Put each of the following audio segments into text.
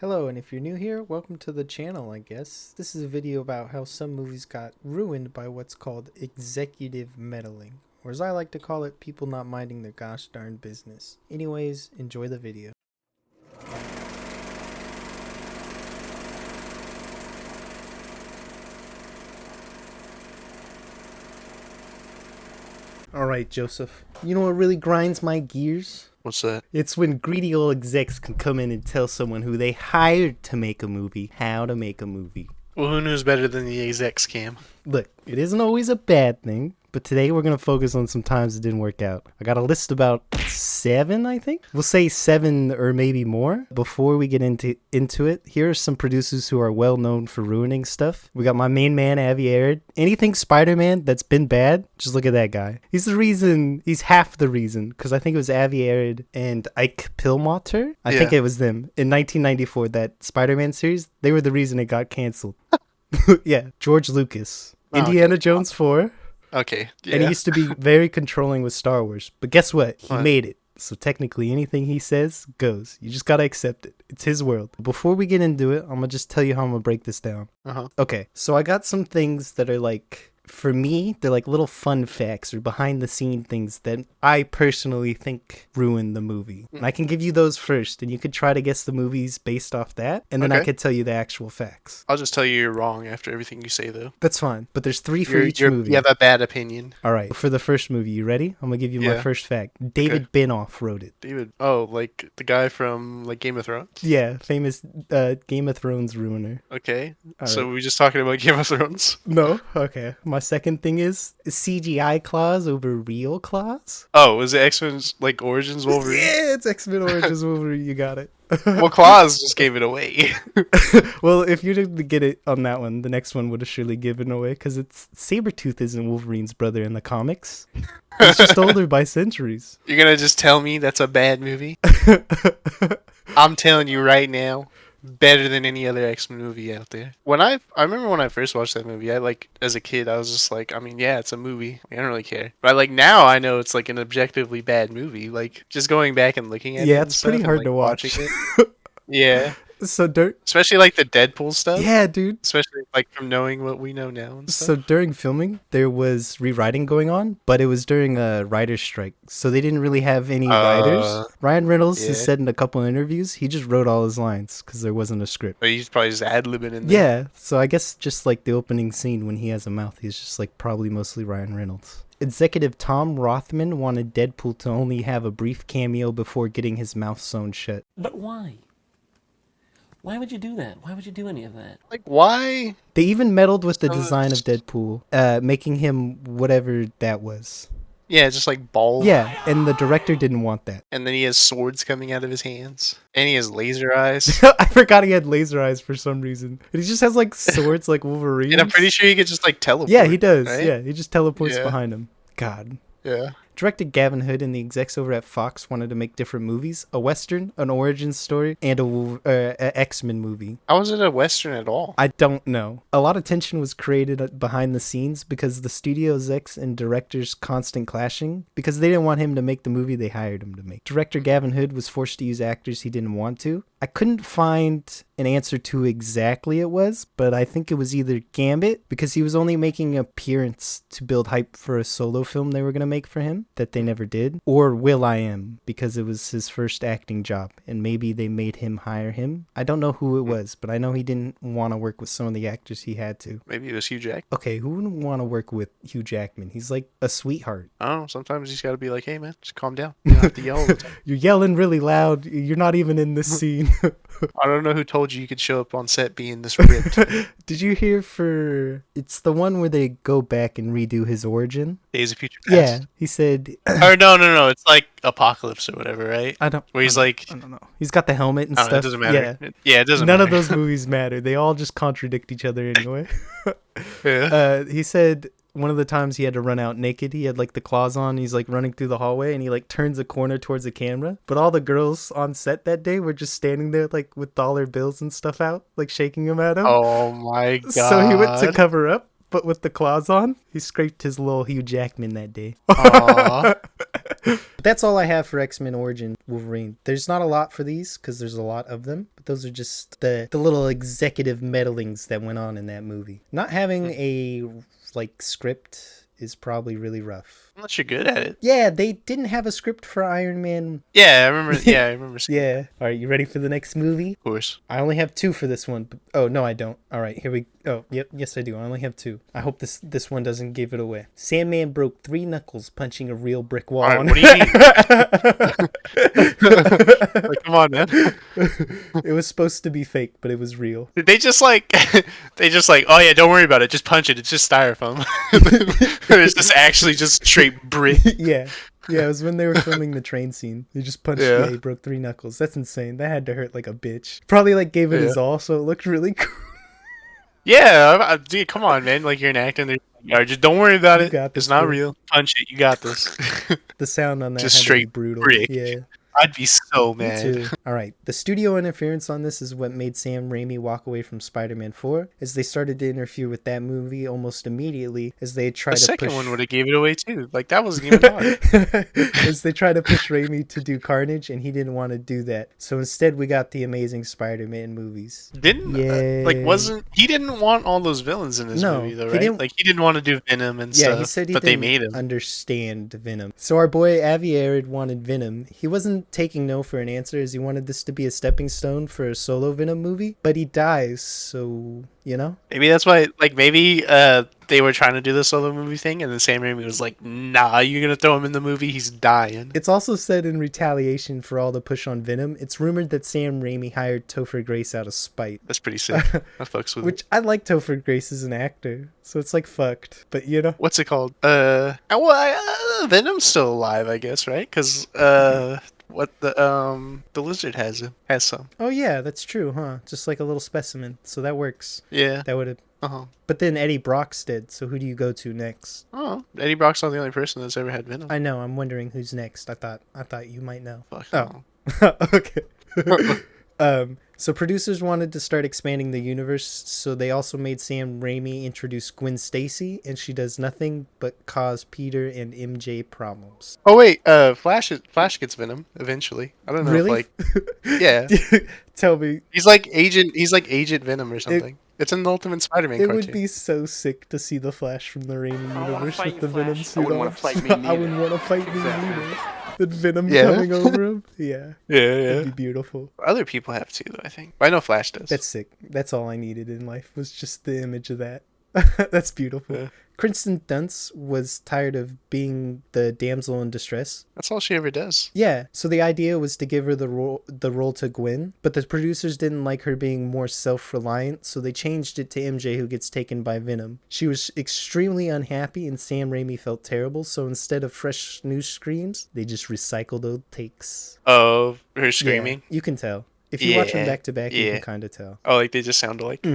Hello, and if you're new here, welcome to the channel, I guess. This is a video about how some movies got ruined by what's called executive meddling, or as I like to call it, people not minding their gosh darn business. Anyways, enjoy the video. Alright, Joseph. You know what really grinds my gears? What's that? It's when greedy old execs can come in and tell someone who they hired to make a movie how to make a movie. Well, who knows better than the exec scam? Look, it isn't always a bad thing, but today we're going to focus on some times it didn't work out. I got a list about 7, I think. We'll say 7 or maybe more. Before we get into it, here are some producers who are well known for ruining stuff. We got my main man, Avi Arad. Anything Spider-Man that's been bad, just look at that guy. He's half the reason, because I think it was Avi Arad and Ike Perlmutter. I think it was them. In 1994, that Spider-Man series, they were the reason it got canceled. Yeah, George Lucas. Indiana Jones 4. Okay, yeah. And he used to be very controlling with Star Wars. But guess what? He made it. So technically anything he says goes. You just gotta accept it. It's his world. Before we get into it, I'm gonna just tell you how I'm gonna break this down. Okay, so I got some things that are like, for me, they're like little fun facts or behind the scene things that I personally think ruin the movie. And I can give you those first, and you could try to guess the movies based off that, and then I could tell you the actual facts. I'll just tell you you're wrong after everything you say, though. That's fine, but there's 3 for each movie. You have a bad opinion. All right, for the first movie, you ready? I'm gonna give you my first fact. David Benioff wrote it. Like the guy from like Game of Thrones? Yeah, famous Game of Thrones ruiner. Okay, so we're just talking about Game of Thrones? No, okay. My second thing is CGI claws over real claws. Oh, was it X-Men's like Origins Wolverine? Yeah, it's X-Men Origins Wolverine. You got it. Well, Claws just gave it away. Well, if you didn't get it on that one, the next one would have surely given away, because it's Sabretooth isn't Wolverine's brother in the comics. He's just older by centuries. You're gonna just tell me that's a bad movie? I'm telling you right now, better than any other X-Men movie out there. I remember when I first watched that movie, as a kid, I was just like, I mean, yeah, it's a movie. I don't really care. But like now I know it's like an objectively bad movie. Like just going back and looking at it. Yeah, it's pretty hard to watch. Yeah. So especially like the Deadpool stuff. Yeah, dude. Especially like from knowing what we know now and stuff. So during filming, there was rewriting going on, but it was during a writer's strike. So they didn't really have any writers. Ryan Reynolds has said in a couple of interviews, he just wrote all his lines because there wasn't a script. But he's probably just ad-libbing in there. Yeah, so I guess just like the opening scene when he has a mouth, he's just like probably mostly Ryan Reynolds. Executive Tom Rothman wanted Deadpool to only have a brief cameo before getting his mouth sewn shut. But why? Why would you do that? Why would you do any of that? Like, why? They even meddled with the design of Deadpool, making him whatever that was. Yeah, just like bald. Yeah, and the director didn't want that. And then he has swords coming out of his hands. And he has laser eyes. I forgot he had laser eyes for some reason. And he just has like swords like Wolverine. And I'm pretty sure he could just like teleport. Yeah, he does. Right? Yeah, he just teleports behind him. God. Yeah. Director Gavin Hood and the execs over at Fox wanted to make different movies, a Western, an origin story, and a X-Men movie. How was it a Western at all? I don't know. A lot of tension was created behind the scenes because the studio execs and directors constant clashing, because they didn't want him to make the movie they hired him to make. Director Gavin Hood was forced to use actors he didn't want to. I couldn't find an answer to who exactly it was, but I think it was either Gambit, because he was only making an appearance to build hype for a solo film they were going to make for him that they never did, or will.i.am, because it was his first acting job and maybe they made him hire him. I don't know who it was, but I know he didn't want to work with some of the actors he had to. Maybe it was Hugh Jackman. Okay, who wouldn't want to work with Hugh Jackman? He's like a sweetheart. I don't know, sometimes he's got to be like, hey man, just calm down. You don't have to yell all the time. You're yelling really loud. You're not even in this scene. I don't know who told you could show up on set being this ripped. Did you hear it's the one where they go back and redo his origin? Days of Future Past. Yeah, he said... Or no, it's like Apocalypse or whatever, right? I don't know. He's got the helmet and stuff. It doesn't matter. Yeah, it doesn't matter. None of matter. those movies matter. They all just contradict each other anyway. Yeah. He said... One of the times he had to run out naked, he had like the claws on, he's like running through the hallway and he like turns a corner towards the camera. But all the girls on set that day were just standing there like with dollar bills and stuff out, like shaking them at him. Oh my god. So he went to cover up, but with the claws on, he scraped his little Hugh Jackman that day. But that's all I have for X-Men Origin Wolverine. There's not a lot for these because there's a lot of them, but those are just the little executive meddlings that went on in that movie. Not having a like script is probably really rough. Unless you're good at it. Yeah, they didn't have a script for Iron Man. Yeah, I remember. Yeah, I remember. Seeing Yeah. All right, you ready for the next movie? Of course. I only have 2 for this one. Oh, no, I don't. All right, here we Oh, yep, yes I do. I only have 2. I hope this one doesn't give it away. Sandman broke 3 knuckles punching a real brick wall. All right, what do you mean? Like, come on, man. It was supposed to be fake, but it was real. Did they just like, oh yeah, don't worry about it, just punch it. It's just styrofoam. It's just actually just straight brick. Yeah. Yeah, it was when they were filming the train scene. They just punched, he broke 3 knuckles. That's insane. That had to hurt like a bitch. Probably like gave it his all, so it looked really cool. Yeah, dude, come on, man. Like, you're an actor. Just don't worry about it. Got this, It's not bro. real. Punch it. You got this. The sound on that Just had straight to be brutal. brick. Yeah. I'd be so Me mad. too. All right. The studio interference on this is what made Sam Raimi walk away from Spider-Man 4, as they started to interfere with that movie almost immediately as they tried The to second push... one would have gave it away too. Like, that wasn't even hard. as they tried to push Raimi to do Carnage, and he didn't want to do that. So instead, we got the Amazing Spider-Man movies. Didn't he didn't want all those villains in his movie though, he right? didn't- Like, he didn't want to do Venom and Yeah, stuff. he said he but didn't they made him. understand Venom. So our boy Avi Arad wanted Venom. He wasn't taking no for an answer, as he wanted this to be a stepping stone for a solo Venom movie. But he dies, so you know. Maybe that's why. Like, maybe they were trying to do the solo movie thing, and then Sam Raimi was like, "Nah, you're gonna throw him in the movie. He's dying." It's also said in retaliation for all the push on Venom, it's rumored that Sam Raimi hired Topher Grace out of spite. That's pretty sick. I fucks with it. Which I like Topher Grace as an actor, so it's like fucked. But you know. What's it called? Venom's still alive, I guess, right? Because what the lizard has some. Oh yeah, that's true, huh? Just like a little specimen. So that works. Yeah. That would have. Uh-huh. But then Eddie Brock's dead, so who do you go to next? Oh, Eddie Brock's not the only person that's ever had Venom. I know. I'm wondering who's next. I thought you might know. Fuck Oh, no. okay. So producers wanted to start expanding the universe, so they also made Sam Raimi introduce Gwen Stacy, and she does nothing but cause Peter and MJ problems. Oh wait, Flash gets Venom eventually. I don't know Really? if like yeah. Tell me. He's like Agent Venom or something. It's in the Ultimate Spider-Man It cartoon. would be so sick to see the Flash from the Raimi universe fight with you, the Venom Flash. suit I wouldn't on. wanna fight me I wouldn't neither. want to fight me Exactly. either. The Venom Yeah. coming over him. Yeah. Yeah, It'd be beautiful. Other people have too, though, I think. I know Flash does. That's sick. That's all I needed in life, was just the image of that. That's beautiful. Yeah. Kristen Dunst was tired of being the damsel in distress. That's all she ever does. Yeah, so the idea was to give her the role to Gwen, but the producers didn't like her being more self-reliant, so they changed it to MJ, who gets taken by Venom. She was extremely unhappy, and Sam Raimi felt terrible, so instead of fresh new screams, they just recycled old takes. Of her screaming. Yeah, you can tell. If you watch them Yeah, back to back, you yeah. can kind of tell. Oh, like they just sound alike.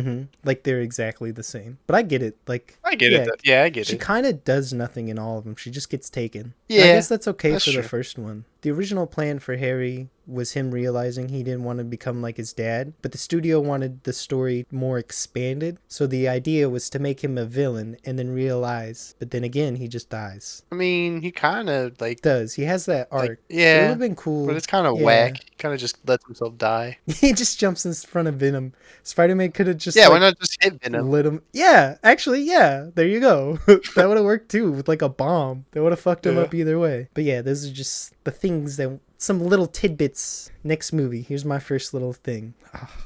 Like they're exactly the same. But I get it. Like I get it. Yeah, I get she it. kind of does nothing in all of them. She just gets taken. And Yeah, I guess that's okay that's for the true. first one. The original plan for Harry was him realizing he didn't want to become like his dad, but the studio wanted the story more expanded. So the idea was to make him a villain and then realize, but then again, he just dies. I mean, he kind of like. Does. He has that arc. Like, yeah, It would have been cool. But it's kind of Yeah. whack. He kind of just lets himself die. He just jumps in front of Venom. Spider-Man could have just Yeah, like, why not just hit Venom? lit him. Yeah, actually, yeah. There you go. That would have worked too with like a bomb. That would have fucked him Yeah. up either way. But yeah, those are just the things that some little tidbits. Next movie. Here's my first little thing.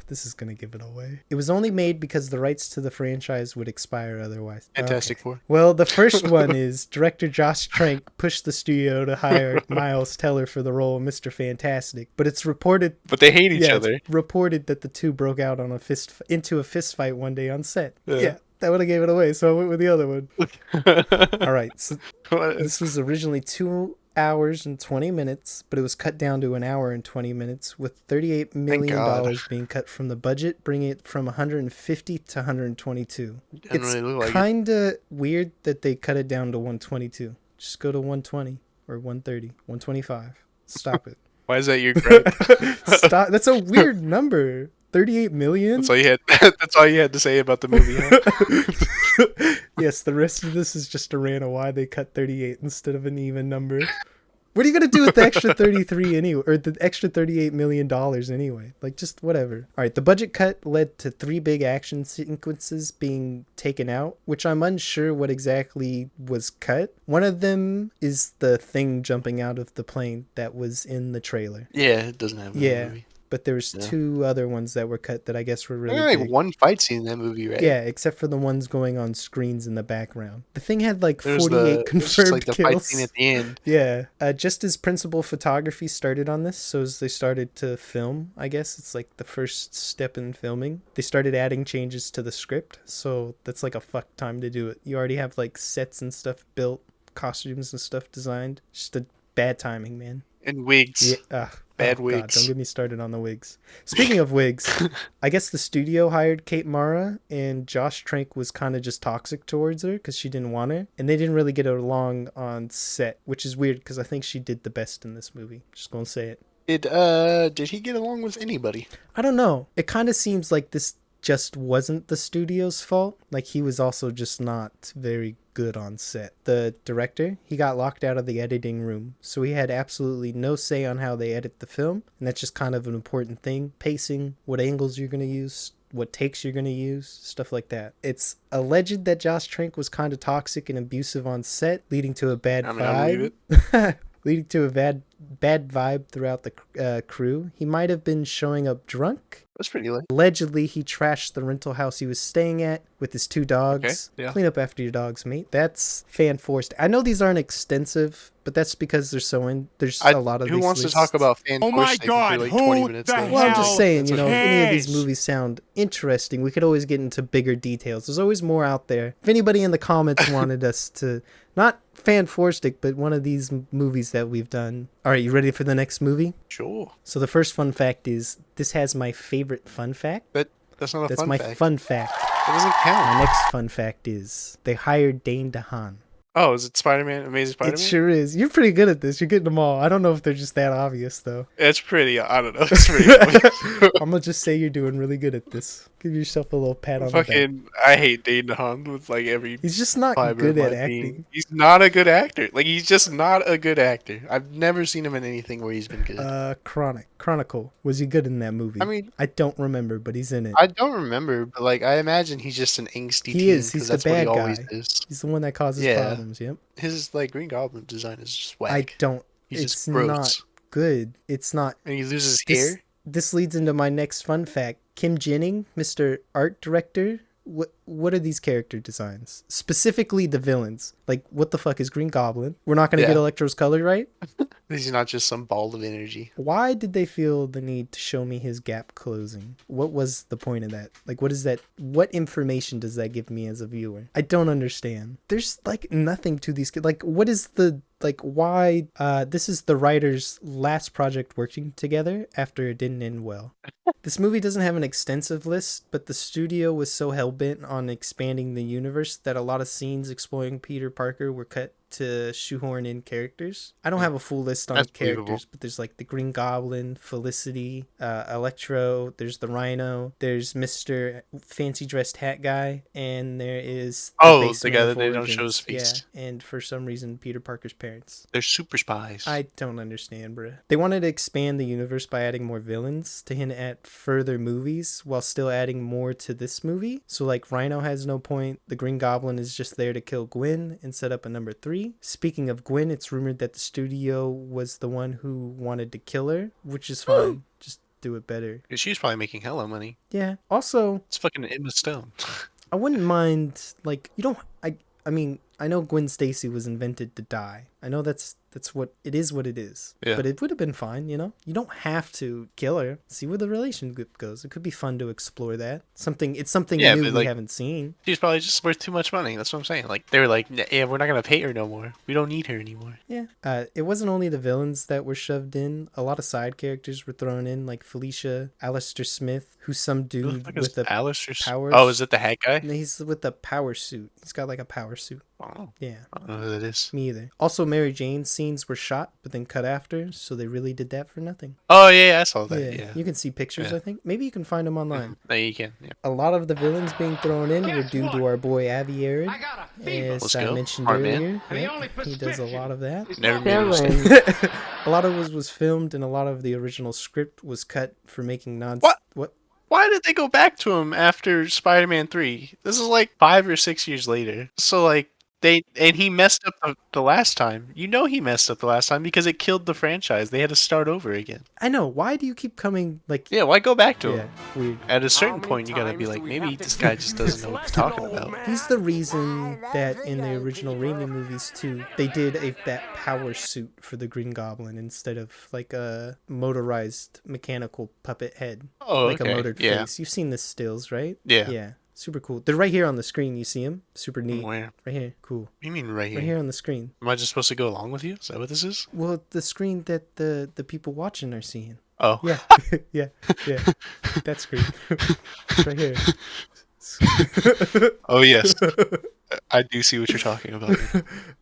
This is gonna give it away. It was only made because the rights to the franchise would expire otherwise. Fantastic Okay. Four. Well, the first one is director Josh Trank pushed the studio to hire Miles Teller for the role of Mr. Fantastic, but it's reported But they hate each it's other. reported that the two broke out on into a fist fight one day on set. Yeah. Yeah, that would have gave it away, so I went with the other one. All right, so What? this was originally 2 hours and 20 minutes, but it was cut down to 1 hour and 20 minutes, with $38 million God. being cut from the budget, bringing it from 150 to 122. Didn't It's really look like it. kind of weird that they cut it down to 122. Just go to 120 or 130, 125. Stop it. Why is that your gripe? Stop. That's a weird number. 38 million? That's all you had. That's all you had to say about the movie. Huh? Yes, the rest of this is just a rant of why they cut 38 instead of an even number. What are you gonna do with the extra 33 anyway, or the extra $38 million anyway? Like, just whatever. All right, the budget cut led to 3 big action sequences being taken out, which I'm unsure what exactly was cut. One of them is the thing jumping out of the plane that was in the trailer. Yeah, it doesn't have in the Yeah, movie. but there's 2 other ones that were cut that I guess were really There's like big. one fight scene in that movie, right? Yeah, except for the ones going on screens in the background. The thing had like There's 48 just confirmed like the fight kills. scene at the end. Yeah, just as principal photography started on this, so as they started to film, I guess it's like the first step in filming, they started adding changes to the script, so that's like a fuck time to do it. You already have like sets and stuff built, costumes and stuff designed. Just a bad timing, man. And wigs. Yeah, Bad wigs. wigs. Don't get me started on the wigs. Speaking of wigs, I guess the studio hired Kate Mara, and Josh Trank was kind of just toxic towards her because she didn't want her, and they didn't really get along on set, which is weird because I think she did the best in this movie. Just gonna say it. Did he get along with anybody? I don't know. It kind of seems like this just wasn't the studio's fault. Like, he was also just not very good on set. The director, he got locked out of the editing room, so he had absolutely no say on how they edit the film, and that's just kind of an important thing. Pacing, what angles you're going to use, what takes you're going to use, stuff like that. It's alleged that Josh Trank was kind of toxic and abusive on set, leading to a bad I mean, I believe vibe. Leading to a bad vibe throughout the crew. He might have been showing up drunk. That's pretty late. Allegedly, he trashed the rental house he was staying at with his 2 dogs. Okay, yeah. Clean up after your dogs, mate. That's fan-forced. I know these aren't extensive, but that's because there's a lot of Who these wants lists. to talk about fan Oh my for God, like who 20 minutes? the later? Well, I'm just hell saying, you know, if any of these cares? movies sound interesting, we could always get into bigger details. There's always more out there. If anybody in the comments wanted us to, not fan-forced it, but one of these movies that we've done. All right, you ready for the next movie? Sure. So the first fun fact is, this has my favorite fun fact. But that's not a That's fun my fact. fun fact. That doesn't count. My next fun fact is, they hired Dane DeHaan. Oh, is it Spider-Man? Amazing Spider-Man? It sure is. You're pretty good at this. You're getting them all. I don't know if they're just that obvious, though. It's pretty, I don't know. It's pretty funny. I'm going to just say you're doing really good at this. Give yourself a little pat on the back. Fucking, I hate Dane DeHaan with like every He's just not fiber good of at my acting. being. He's not a good actor. Like, he's just not a good actor. I've never seen him in anything where he's been good. Chronicle. Was he good in that movie? I mean, I don't remember, but he's in it. I don't remember, but like, I imagine he's just an angsty He teen, is. 'cause He's the that's what he bad always guy. is. He's the one that causes Yeah. problems, yep. His like Green Goblin design is just whack. I don't. He's It's just gross. not good. It's not. And he loses This, hair. this leads into my next fun fact. Kim Jin-ing, Mr. Art Director, what are these character designs? Specifically the villains. Like, what the fuck is Green Goblin? We're not going to Yeah. get Electro's color right? He's not just some ball of energy. Why did they feel the need to show me his gap closing? What was the point of that? Like, what is that? What information does that give me as a viewer? I don't understand. There's like nothing to these. Like, what is the, like, why? This is the writer's last project working together after it didn't end well. This movie doesn't have an extensive list, but the studio was so hell-bent on expanding the universe that a lot of scenes exploring Peter Parker were cut to shoehorn in characters. I don't have a full list on That's characters, believable. but there's like the Green Goblin, Felicity, Electro, there's the Rhino, there's Mr. Fancy Dressed Hat Guy, and there is Oh, the Basement guy of that they don't show Origins. his face. Yeah, and for some reason, Peter Parker's parents. They're super spies. I don't understand, bruh. They wanted to expand the universe by adding more villains to hint at further movies while still adding more to this movie. So, like, Rhino has no point. The Green Goblin is just there to kill Gwen and set up a number 3. Speaking of Gwen, it's rumored that the studio was the one who wanted to kill her, which is fine. Just do it better. She's probably making hella money. Yeah. Also, It's fucking Emma Stone. I wouldn't mind, like, you don't, I mean, I know Gwen Stacy was invented to die. I know that's what it is. What it is. Yeah. But it would have been fine, you know. You don't have to kill her. See where the relationship goes. It could be fun to explore that. It's something Yeah, new but, we like, haven't seen. She's probably just worth too much money. That's what I'm saying. Like, they were like, yeah, we're not gonna pay her no more. We don't need her anymore. Yeah. It wasn't only the villains that were shoved in. A lot of side characters were thrown in, like Felicia, Alistair Smith, who's some Who the dude fuck is with a Alice or power. Oh, is it the hat guy? No, he's with a power suit. He's got like a power suit. Oh, Yeah. I don't know who that is. Me either. Also, Mary Jane's scenes were shot, but then cut after, so they really did that for nothing. Oh yeah, I saw that. Yeah, Yeah. you can see pictures, Yeah. I think. Maybe you can find them online. No, you can. Yeah. A lot of the villains being thrown in were due to our boy Avi Arad, as Let's I go. mentioned Smart man. earlier. Yep, he does a lot of that. Never made a mistake. A lot of it was filmed, and a lot of the original script was cut for making What? Why did they go back to him after Spider-Man 3? This is like 5 or 6 years later. So like he messed up the last time. You know he messed up the last time because it killed the franchise. They had to start over again. I know. Why do you keep coming like? Yeah, why go back to Yeah, him? weird. At a certain point, you gotta be like, maybe this guy just doesn't know what he's talking about. He's the reason that in the original Raimi movies too, they did that power suit for the Green Goblin instead of like a motorized mechanical puppet head, Oh, like okay. a motored Yeah. face. You've seen the stills, right? Yeah. Yeah. Super cool. They're right here on the screen. You see them? Super neat. Where? Right here. Cool. What do you mean right here? Right here on the screen. Am I just supposed to go along with you? Is that what this is? Well, the screen that the people watching are seeing. Oh. Yeah. yeah. That screen. It's right here. Oh, yes. I do see what you're talking about.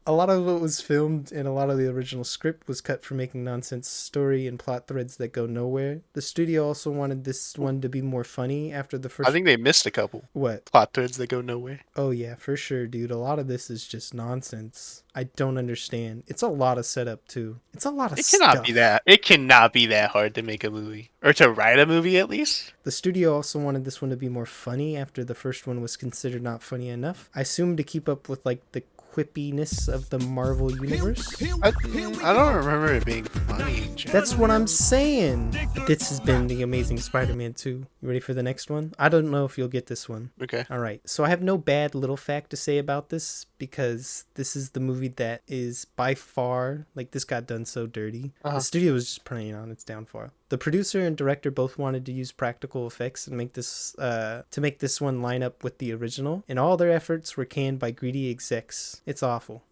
A lot of what was filmed and a lot of the original script was cut for making nonsense story and plot threads that go nowhere. The studio also wanted this one to be more funny after the first. I think they missed a couple What? plot threads that go nowhere. Oh yeah, for sure, dude. A lot of this is just nonsense. I don't understand. It's a lot of setup too. It's a lot of It stuff. cannot be that. It cannot be that hard to make a movie or to write a movie at least. The studio also wanted this one to be more funny after the first one was considered not funny enough. I assume to keep up with like the quippiness of the Marvel universe. I don't remember it being funny. That's what I'm saying. This has been the Amazing Spider-Man 2. You ready for the next one? I don't know if you'll get this one. Okay. All right. So I have no bad little fact to say about this because this is the movie that is by far, like, this got done so dirty. The studio was just preying on its downfall. The producer and director both wanted to use practical effects and make this one line up with the original, and all their efforts were canned by greedy execs. It's awful.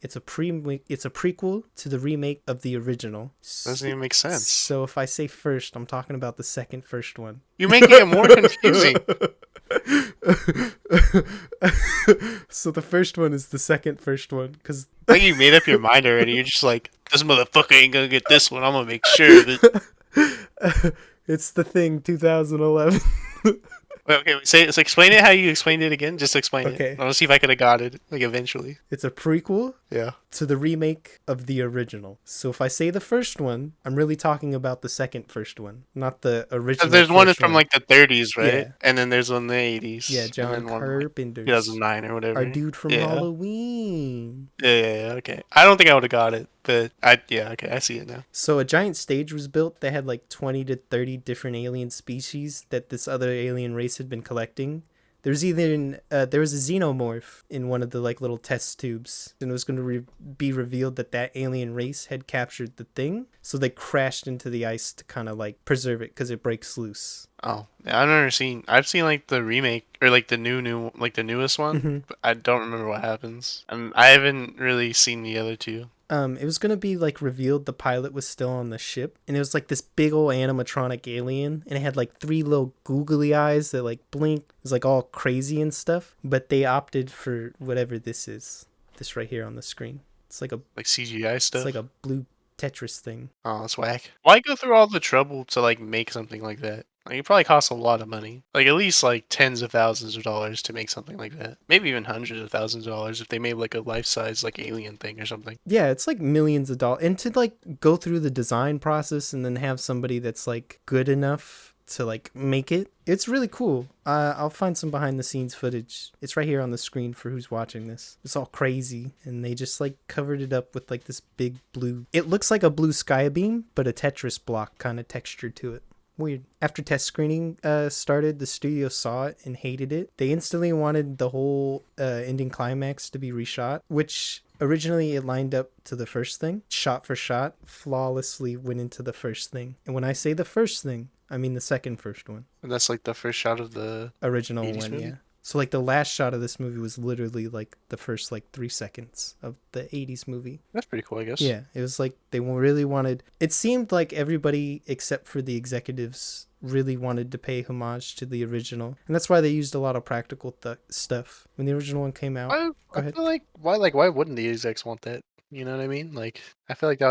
It's a prequel to the remake of the original. Doesn't even make sense. So if I say first, I'm talking about the first one. You're making it more confusing. So the first one is the first one because I think you made up your mind already. You're just like, this motherfucker ain't gonna get this one. I'm gonna make sure that. It's The Thing 2011. Okay, so explain it how you explained it again. Just explain Okay. it. I want to see if I could have got it, like, eventually. It's a prequel Yeah. to the remake of the original. So if I say the first one, I'm really talking about the first one, not the original. There's one that's first from, like, the 30s, right? Yeah. And then there's one in the 80s. Yeah, and John then one, like, Carpenter's. 2009 or whatever. Our dude from Yeah. Halloween. Yeah, okay. I don't think I would have got it, but okay, I see it now. So a giant stage was built that had like 20 to 30 different alien species that this other alien race had been collecting. There was a xenomorph in one of the like little test tubes, and it was going to be revealed that alien race had captured the thing. So they crashed into the ice to kind of like preserve it because it breaks loose. Oh, yeah, I've seen like the remake or like the like the newest one, but I don't remember what happens. I haven't really seen the other two. It was gonna be like revealed the pilot was still on the ship, and it was like this big old animatronic alien, and it had like 3 little googly eyes that like blinked. It was like all crazy and stuff, but they opted for whatever this is. This right here on the screen. It's like CGI stuff. It's like a blue Tetris thing. Oh, that's whack. Why go through all the trouble to like make something like that? Like, it probably costs a lot of money. Like, at least like tens of thousands of dollars to make something like that. Maybe even hundreds of thousands of dollars if they made like a life-size like alien thing or something. Yeah, it's like millions of dollars. And to like go through the design process and then have somebody that's like good enough to like make it, it's really cool. I'll find some behind the scenes footage. It's right here on the screen for who's watching this. It's all crazy, and they just like covered it up with like this big blue, it looks like a blue sky beam but a Tetris block kind of texture to it. Weird. After test screening started, the studio saw it and hated it. They instantly wanted the whole ending climax to be reshot, which originally it lined up to the first thing. Shot for shot, flawlessly went into the first thing. And when I say the first thing, I mean the first one. And that's like the first shot of the Original 80s one, movie? yeah. So like the last shot of this movie was literally like the first like 3 seconds of the 80s movie. That's pretty cool, I guess. Yeah, it was like they really wanted. It seemed like everybody except for the executives really wanted to pay homage to the original, and that's why they used a lot of practical stuff when the original one came out. Go I ahead. feel like why wouldn't the execs want that? You know what I mean? Like I feel like that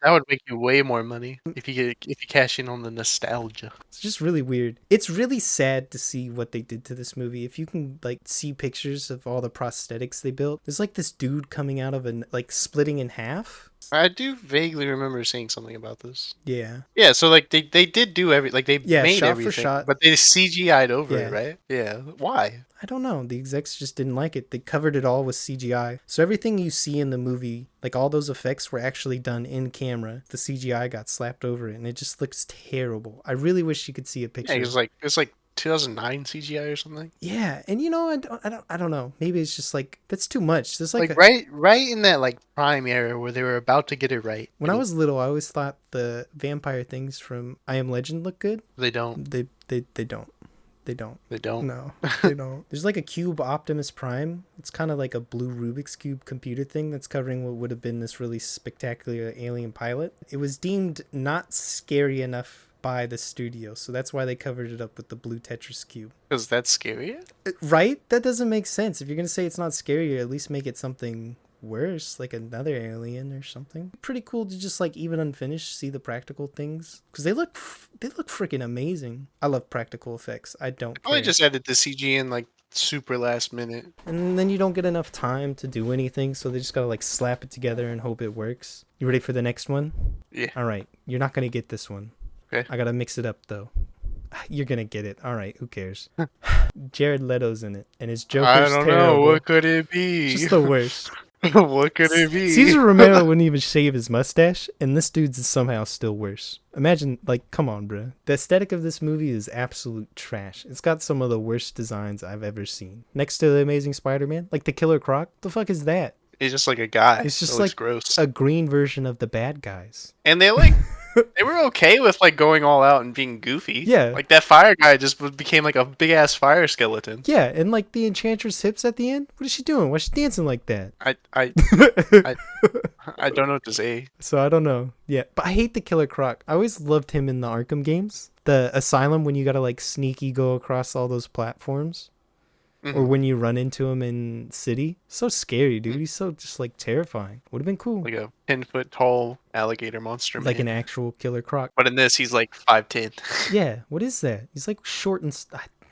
would make you way more money if you cash in on the nostalgia. It's just really weird. It's really sad to see what they did to this movie. If you can like see pictures of all the prosthetics they built, there's like this dude coming out of like splitting in half. I do vaguely remember seeing something about this. Yeah. Yeah, so like they did do they Yeah, made shot for everything, shot. but they CGI'd over Yeah. it, right? Yeah. Why? I don't know. The execs just didn't like it. They covered it all with CGI. So everything you see in the movie, like all those effects were actually done in camera. The CGI got slapped over it and it just looks terrible. I really wish you could see a Yeah, picture. it's like 2009 CGI or something. Yeah, and you know, I don't know. Maybe it's just like that's too much. There's like Like right in that like prime era where they were about to get it right. when I was little, I always thought the vampire things from I Am Legend look good. They don't. They don't. They don't. They don't. No, they don't. There's like a cube Optimus Prime. It's kind of like a blue Rubik's Cube computer thing that's covering what would have been this really spectacular alien pilot. It was deemed not scary enough by the studio, so that's why they covered it up with the blue Tetris cube. Because that's scary. Right? That doesn't make sense. If you're gonna say it's not scary, at least make it something worse, like another alien or something. Pretty cool to just like even unfinished see the practical things because they look freaking amazing. I love practical effects. I don't Probably care. just added the CG in like super last minute. And then you don't get enough time to do anything, so they just gotta like slap it together and hope it works. You ready for the next one? Yeah. All right, you're not gonna get this one. Okay. I gotta mix it up though. You're gonna get it. All right, who cares? Jared Leto's in it, and his Joker's I don't terrible. know. What could it be? Just the worst. What could it be? Cesar Romero wouldn't even shave his mustache, and this dude's is somehow still worse. Imagine, like, come on, bro. The aesthetic of this movie is absolute trash. It's got some of the worst designs I've ever seen. Next to the Amazing Spider-Man, like the Killer Croc. The fuck is that? It's just like a guy. It's just That looks like gross. a green version of the bad guys. And they were okay with like going all out and being goofy. Yeah. Like that fire guy just became like a big ass fire skeleton. Yeah, and like the Enchantress hips at the end. What is she doing? Why is she dancing like that? I don't know what to say. So I don't know. Yeah, but I hate the Killer Croc. I always loved him in the Arkham games. The Asylum when you gotta like sneaky go across all those platforms. Or when you run into him in City. So scary, dude. He's so just like terrifying. Would have been cool. Like a 10-foot tall alligator monster. Like man. an actual Killer Croc. But in this, he's like 5'10". Yeah, what is that? He's like short and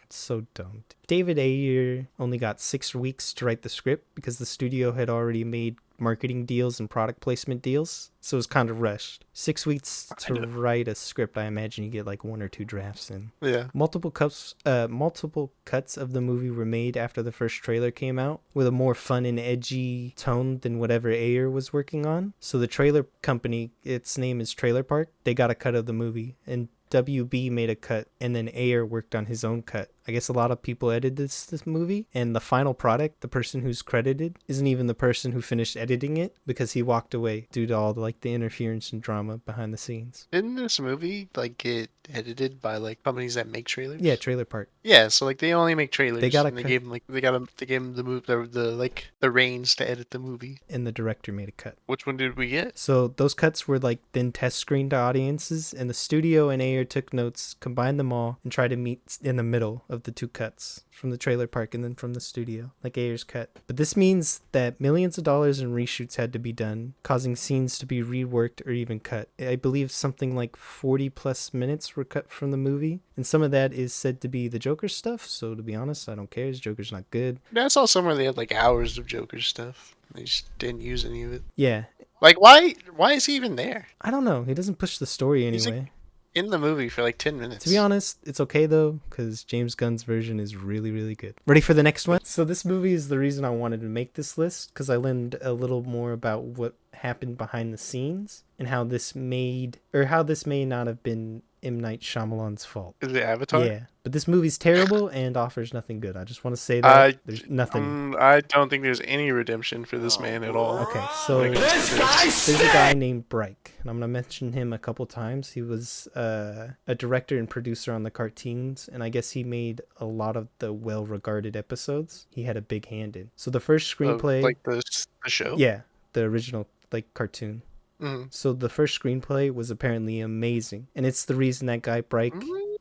so dumb. David Ayer only got 6 weeks to write the script because the studio had already made marketing deals and product placement deals, so it was kind of rushed. 6 weeks to write a script. I imagine you get like 1 or 2 drafts in. Yeah. Multiple cuts of the movie were made after the first trailer came out, with a more fun and edgy tone than whatever Ayer was working on. So the trailer company, its name is Trailer Park, they got a cut of the movie, and WB made a cut, and then Ayer worked on his own cut. I guess a lot of people edited this movie, and the final product, the person who's credited, isn't even the person who finished editing it because he walked away due to all the interference and drama behind the scenes. Didn't this movie like get edited by like companies that make trailers? Yeah, Trailer Park. Yeah, so like they only make trailers. They they gave them the reins to edit the movie. And the director made a cut. Which one did we get? So those cuts were like then test screened to audiences, and the studio and Ayer took notes, combined them all, and tried to meet in the middle of the 2 cuts from the Trailer Park and then from the studio, like Ayer's cut. But this means that millions of dollars in reshoots had to be done, causing scenes to be reworked or even cut. I believe something like 40 plus minutes were cut from the movie, and some of that is said to be the Joker stuff, so to be honest, I don't care. His Joker's not good. I saw somewhere they had like hours of Joker stuff. They just didn't use any of it. Yeah. Like why is he even there? I don't know. He doesn't push the story anyway. In the movie for like 10 minutes. To be honest, it's okay though, because James Gunn's version is really, really good. Ready for the next one? So this movie is the reason I wanted to make this list, because I learned a little more about what happened behind the scenes and how this may not have been M. Night Shyamalan's fault. Is it Avatar? Yeah, but this movie's terrible and offers nothing good. I just want to say that I there's nothing. I don't think there's any redemption for this man at all. Okay, so there's a guy named Bryke, and I'm gonna mention him a couple times. He was a director and producer on the cartoons, and I guess he made a lot of the well-regarded episodes. He had a big hand in. So the first screenplay, Like the show. yeah, the original like cartoon. Mhm. So the first screenplay was apparently amazing, and it's the reason that guy Bryke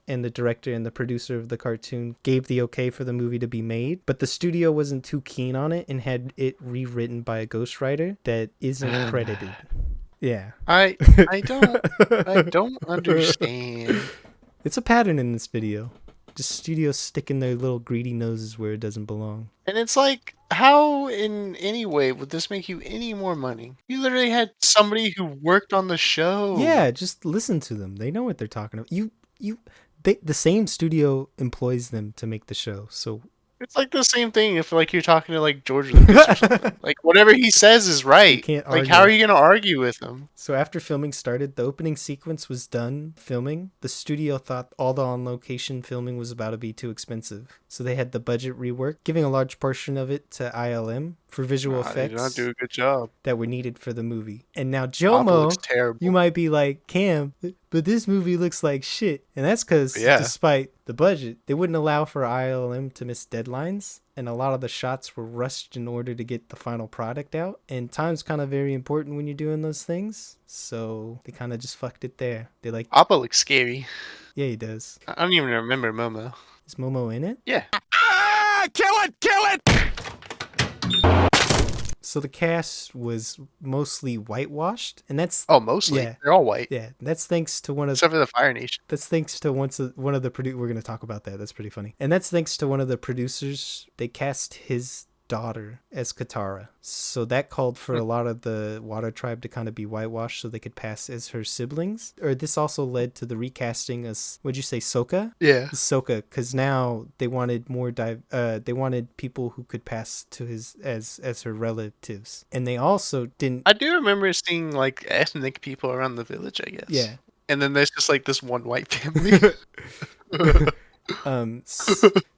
and the director and the producer of the cartoon gave the okay for the movie to be made. But the studio wasn't too keen on it and had it rewritten by a ghostwriter that isn't credited. Yeah. I don't understand. It's a pattern in this video. Just studios sticking their little greedy noses where it doesn't belong. And it's like, how in any way would this make you any more money? You literally had somebody who worked on the show. Yeah, just listen to them. They know what they're talking about. The same studio employs them to make the show. So It's like the same thing if like you're talking to like George Lucas or something. Like whatever he says is right. can't Like how argue. are you gonna argue with him? So after filming started, the opening sequence was done filming. The studio thought all the on-location filming was about to be too expensive. So they had the budget reworked, giving a large portion of it to ILM for visual They did not effects do a good job. that were needed for the movie. And now Papa looks Jomo, terrible. you might be like, Cam, but this movie looks like shit. And that's because Yeah. despite the budget, they wouldn't allow for ILM to miss deadlines. And a lot of the shots were rushed in order to get the final product out. And time's kind of very important when you're doing those things. So they kind of just fucked it there. They like, Appa looks scary. yeah, he does. I don't even remember Momo. Is Momo in it? Yeah. Kill it! Kill it! So the cast was mostly whitewashed. And that's, Oh, mostly. Yeah. They're all white. yeah, that's thanks to one of Except for the Fire Nation. That's thanks to one of the we're going to talk about that. That's pretty funny. And that's thanks to one of the producers. They cast his daughter as Katara. So that called for a lot of the Water Tribe to kind of be whitewashed so they could pass as her siblings. Or this also led to the recasting as, what'd you say, Sokka? Yeah. Sokka, because now they wanted more they wanted people who could pass to his as her relatives. And they also didn't I do remember seeing like ethnic people around the village, I guess. Yeah. And then there's just like this one white family.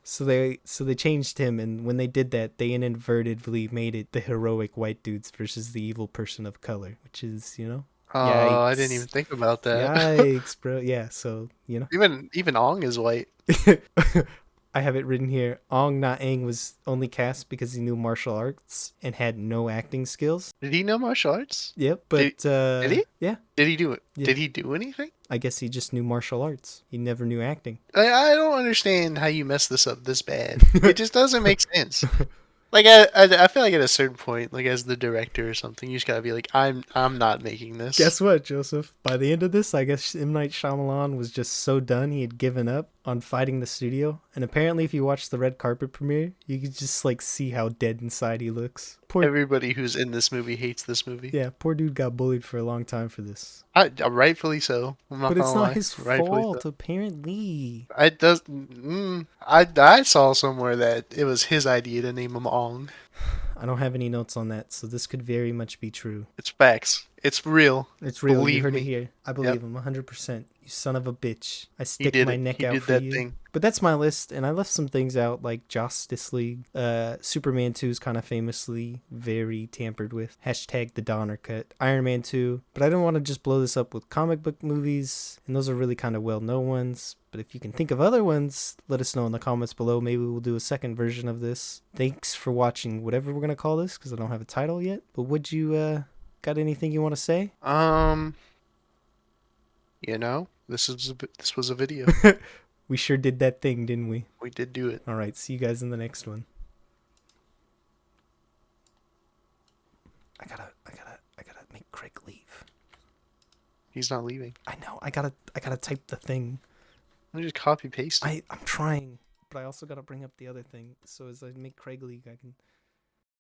So they changed him, and when they did that, they inadvertently made it the heroic white dudes versus the evil person of color, which is, Oh, I didn't Yikes. even think about that. Yikes, bro. Yeah, so Even Ong is white. I have it written here. Ong Na Aang was only cast because he knew martial arts and had no acting skills. Did he know martial arts? Yep, but did he? Yeah, Did he do it? Yeah. Did he do anything? I guess he just knew martial arts. He never knew acting. I don't understand how you mess this up this bad. It just doesn't make sense. Like I feel like at a certain point, like as the director or something, you just gotta be like, I'm not making this. Guess what, Joseph? By the end of this, I guess M. Night Shyamalan was just so done he had given up on fighting the studio. And apparently, if you watch the red carpet premiere, you could just like see how dead inside he looks. Poor, Everybody who's in this movie hates this movie. yeah, poor dude got bullied for a long time for this. Rightfully so. I'm not But it's gonna not lie. his Rightfully fault, so. apparently. I saw somewhere that it was his idea to name him Ong. I don't have any notes on that, so this could very much be true. It's facts. It's real. It's real. You Believe heard me. it here. I believe him 100%. You son of a bitch. I He stick did my it. neck He out did for that you. thing. But that's my list, and I left some things out like Justice League. Superman 2 is kind of famously very tampered with. Hashtag the Donner cut. Iron Man 2. But I didn't want to just blow this up with comic book movies, and those are really kind of well-known ones. But if you can think of other ones, let us know in the comments below. Maybe we'll do a second version of this. Thanks for watching whatever we're going to call this, because I don't have a title yet. But would you, got anything you want to say? This was a video. We sure did that thing, didn't we? We did do it. All right, see you guys in the next one. I gotta make Craig leave. He's not leaving. I know. I gotta type the thing. Let me just copy paste it. I'm trying, but I also gotta bring up the other thing. So as I make Craig leave, I can